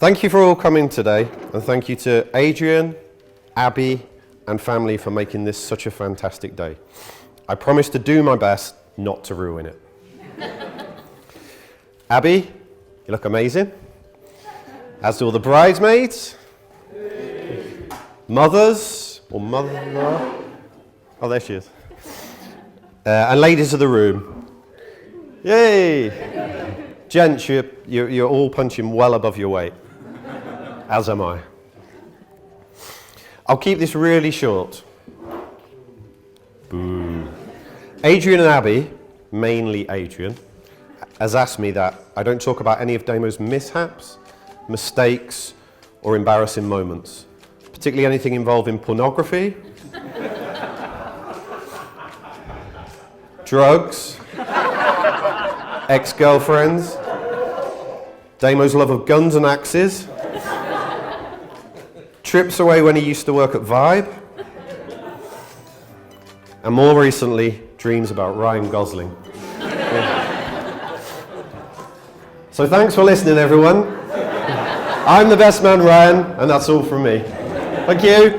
Thank you for all coming today, and thank you to Adrian, Abby, and family for making this such a fantastic day. I promise to do my best not to ruin it. Abby, you look amazing. As do all the bridesmaids, mothers, or mother. Oh, there she is. And ladies of the room. Yay! Gents, you're all punching well above your weight. As am I. I'll keep this really short. Boo. Adrian and Abby, mainly Adrian, has asked me that I don't talk about any of Damo's mishaps, mistakes, or embarrassing moments, particularly anything involving pornography, drugs, ex-girlfriends, Damo's love of guns and axes, trips away when he used to work at Vibe, and more recently, dreams about Ryan Gosling. So thanks for listening, everyone. I'm the best man, Ryan, and that's all from me. Thank you.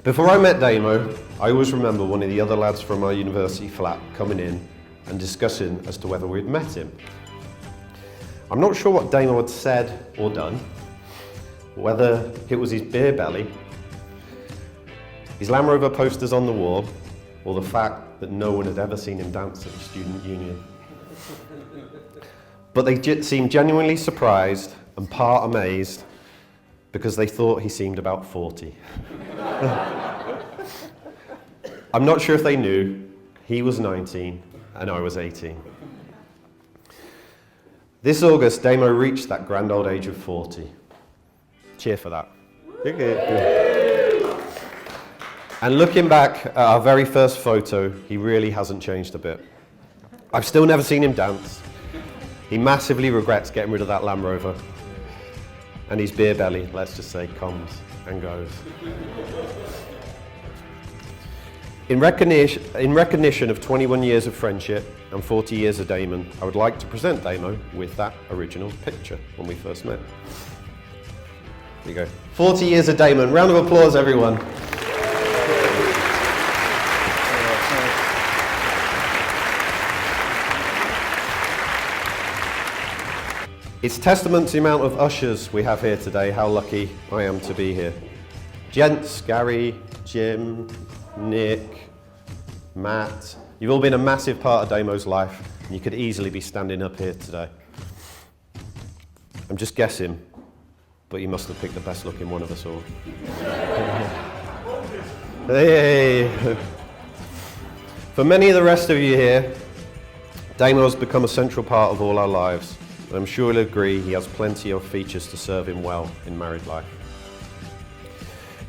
Before I met Damo, I always remember one of the other lads from our university flat coming in and discussing as to whether we'd met him. I'm not sure what Damo had said or done, whether it was his beer belly, his Land Rover posters on the wall, or the fact that no one had ever seen him dance at the student union. But they seemed genuinely surprised and part amazed because they thought he seemed about 40. I'm not sure if they knew he was 19 and I was 18. This August, Damo reached that grand old age of 40. Cheer for that. And looking back at our very first photo, he really hasn't changed a bit. I've still never seen him dance. He massively regrets getting rid of that Land Rover. And his beer belly, let's just say, comes and goes. In recognition of 21 years of friendship and 40 years of Damon, I would like to present Damo with that original picture when we first met. There you go. 40 years of Damon. Round of applause, everyone. It's testament to the amount of ushers we have here today, how lucky I am to be here. Gents, Gary, Jim, Nick, Matt, you've all been a massive part of Damo's life, and you could easily be standing up here today. I'm just guessing, but you must have picked the best looking one of us all. Hey! For many of the rest of you here, Damo has become a central part of all our lives. And I'm sure you'll agree he has plenty of features to serve him well in married life.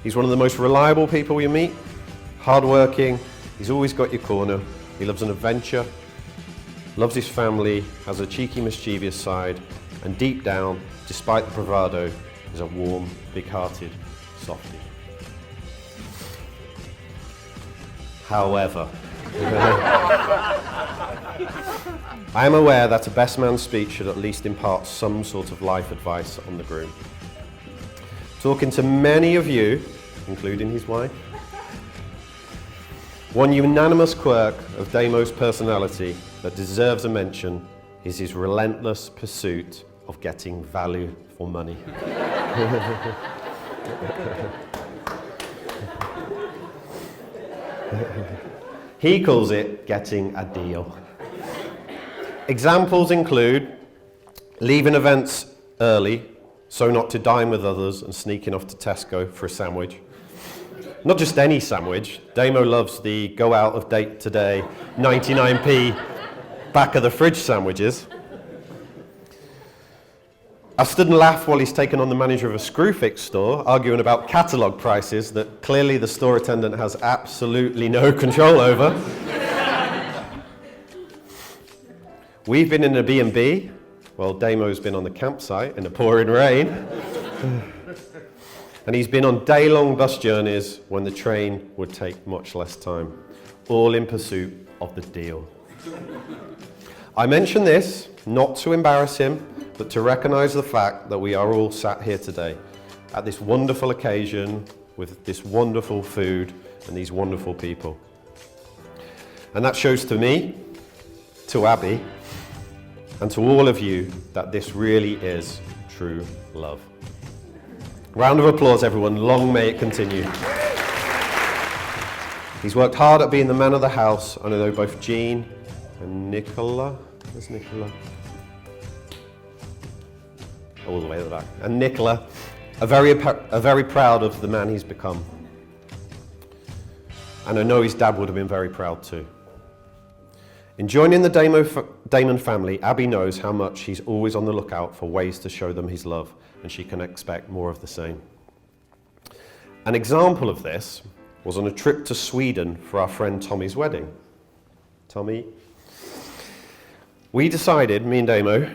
He's one of the most reliable people you meet, hardworking, he's always got your corner, he loves an adventure, loves his family, has a cheeky, mischievous side, and deep down, despite the bravado, is a warm, big-hearted softie. However, I am aware that a best man speech should at least impart some sort of life advice on the groom. Talking to many of you, including his wife, one unanimous quirk of Damo's personality that deserves a mention is his relentless pursuit of getting value for money. He calls it getting a deal. Examples include leaving events early, so not to dine with others, and sneaking off to Tesco for a sandwich. Not just any sandwich. Damo loves the go out of date today 99p back of the fridge sandwiches. I stood and laughed while he's taken on the manager of a Screwfix store, arguing about catalogue prices that clearly the store attendant has absolutely no control over. We've been in a B&B, while Damo's been on the campsite in the pouring rain. And he's been on day-long bus journeys when the train would take much less time, all in pursuit of the deal. I mention this not to embarrass him, but to recognize the fact that we are all sat here today at this wonderful occasion with this wonderful food and these wonderful people. And that shows to me, to Abby, and to all of you that this really is true love. Round of applause, everyone. Long may it continue. He's worked hard at being the man of the house, and I know both Jean and Nicola, where's Nicola? All the way to the back. And Nicola are very proud of the man he's become. And I know his dad would have been very proud too. In joining the Damon family, Abby knows how much he's always on the lookout for ways to show them his love, and she can expect more of the same. An example of this was on a trip to Sweden for our friend Tommy's wedding. Tommy? We decided, me and Damo,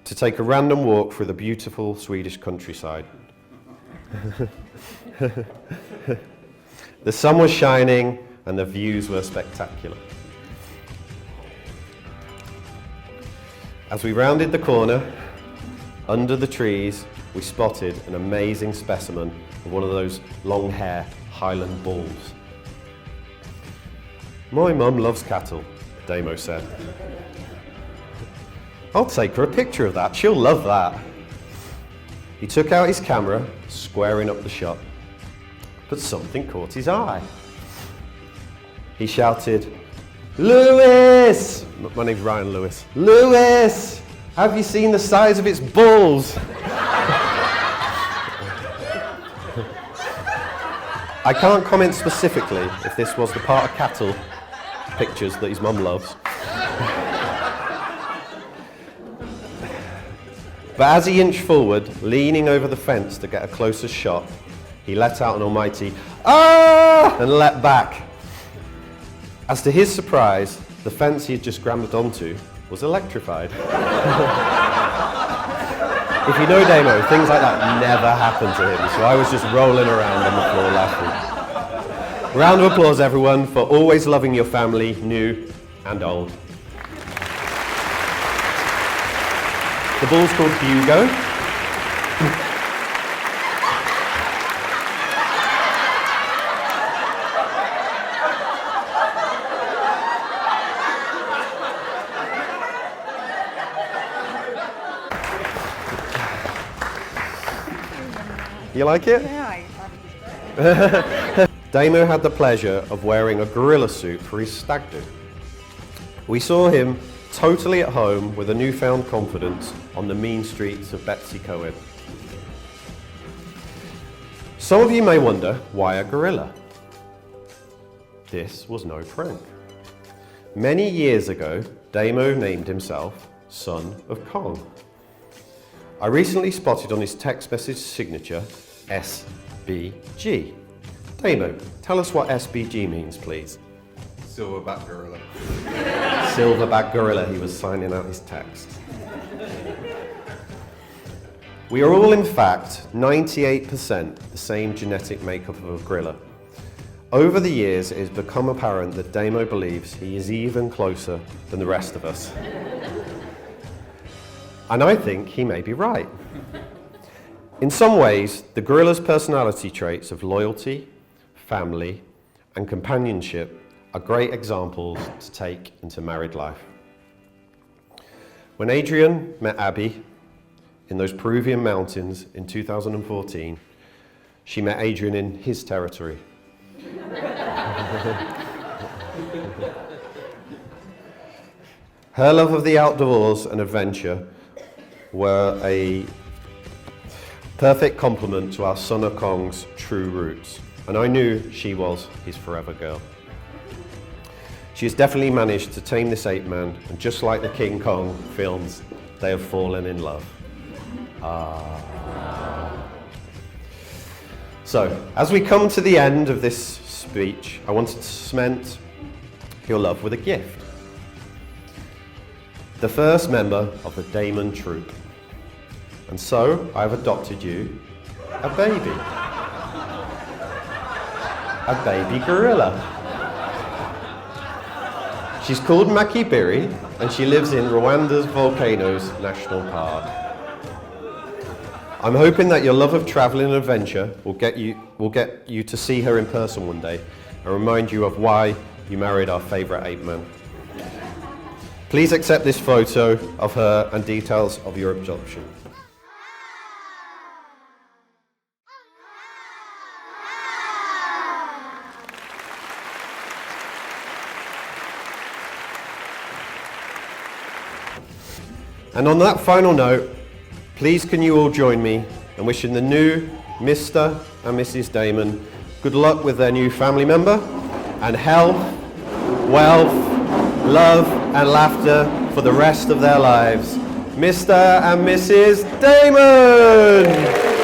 to take a random walk through the beautiful Swedish countryside. The sun was shining and the views were spectacular. As we rounded the corner, under the trees, we spotted an amazing specimen of one of those long hair Highland bulls. My mum loves cattle, Damo said. I'll take her a picture of that, she'll love that. He took out his camera, squaring up the shot, but something caught his eye. He shouted, Lewis! My name's Ryan Lewis. Lewis! Have you seen the size of its balls? I can't comment specifically if this was the part of cattle pictures that his mum loves. But as he inched forward, leaning over the fence to get a closer shot, he let out an almighty, "Ah!" and leapt back. As to his surprise, the fence he had just scrambled onto was electrified. If you know Damo, things like that never happen to him, so I was just rolling around on the floor laughing. Round of applause, everyone, for always loving your family, new and old. The bull's called Hugo. You like it? Yeah. Damo had the pleasure of wearing a gorilla suit for his stag do. We saw him totally at home with a newfound confidence on the mean streets of Betsy Cohen. Some of you may wonder, why a gorilla? This was no prank. Many years ago, Damo named himself Son of Kong. I recently spotted on his text message signature, SBG. Damo, tell us what SBG means, please. Silverback gorilla. Silverback gorilla, he was signing out his text. We are all, in fact, 98% the same genetic makeup of a gorilla. Over the years, it has become apparent that Damo believes he is even closer than the rest of us. And I think he may be right. In some ways, the gorilla's personality traits of loyalty, family, and companionship are great examples to take into married life. When Adrian met Abby in those Peruvian mountains in 2014, she met Adrian in his territory. Her love of the outdoors and adventure were a perfect complement to our Son of Kong's true roots, and I knew she was his forever girl. She has definitely managed to tame this ape man, and just like the King Kong films, they have fallen in love. So, as we come to the end of this speech, I wanted to cement your love with a gift. The first member of the Damon Troop. And so, I have adopted you a baby. A baby gorilla. She's called Maki Biri, and she lives in Rwanda's Volcanoes National Park. I'm hoping that your love of travel and adventure will get you to see her in person one day and remind you of why you married our favourite ape man. Please accept this photo of her and details of your adoption. And on that final note, please can you all join me in wishing the new Mr. and Mrs. Damon good luck with their new family member, and health, wealth, love and laughter for the rest of their lives. Mr. and Mrs. Damon!